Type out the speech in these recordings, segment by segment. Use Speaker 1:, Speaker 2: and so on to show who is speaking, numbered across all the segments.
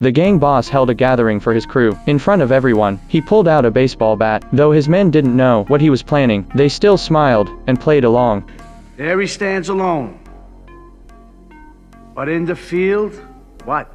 Speaker 1: The gang boss held a gathering for his crew. In front of everyone, he pulled out a baseball bat. Though his men didn't know what he was planning, they still smiled and played along.
Speaker 2: There he stands alone. But in the field, what?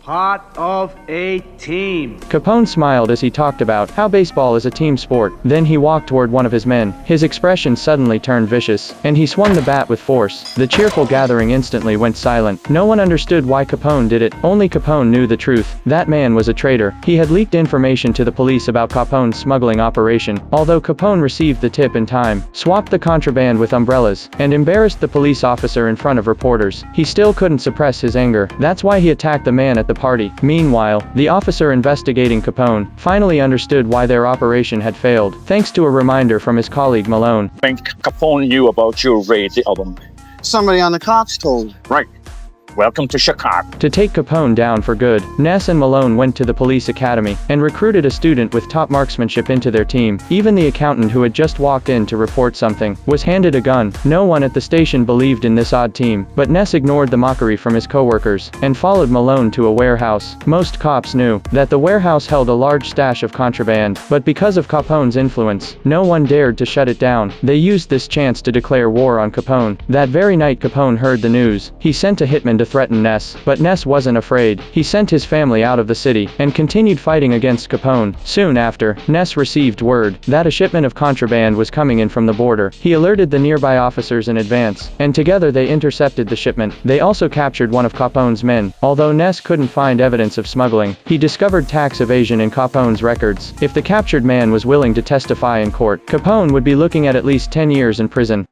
Speaker 2: Part of a team.
Speaker 1: Capone smiled as he talked about how baseball is a team sport. Then he walked toward one of his men. His expression suddenly turned vicious, and he swung the bat with force. The cheerful gathering instantly went silent. No one understood why Capone did it. Only Capone knew the truth. That man was a traitor. He had leaked information to the police about Capone's smuggling operation. Although Capone received the tip in time, swapped the contraband with umbrellas, and embarrassed the police officer in front of reporters, he still couldn't suppress his anger. That's why he attacked the man at the party. Meanwhile, the officer investigating Capone finally understood why their operation had failed, thanks to a reminder from his colleague Malone.
Speaker 3: I think Capone knew about your raid the other night.
Speaker 4: Somebody on the cops told.
Speaker 3: Right. Welcome to Chicago.
Speaker 1: To take Capone down for good, Ness and Malone went to the police academy and recruited a student with top marksmanship into their team. Even the accountant who had just walked in to report something was handed a gun. No one at the station believed in this odd team, but Ness ignored the mockery from his coworkers and followed Malone to a warehouse. Most cops knew that the warehouse held a large stash of contraband, but because of Capone's influence, no one dared to shut it down. They used this chance to declare war on Capone. That very night Capone heard the news. He sent a hitman to threaten Ness, but Ness wasn't afraid. He sent his family out of the city and continued fighting against Capone. Soon after, Ness received word that a shipment of contraband was coming in from the border. He alerted the nearby officers in advance, and together they intercepted the shipment. They also captured one of Capone's men. Although Ness couldn't find evidence of smuggling, he discovered tax evasion in Capone's records. If the captured man was willing to testify in court, Capone would be looking at least 10 years in prison.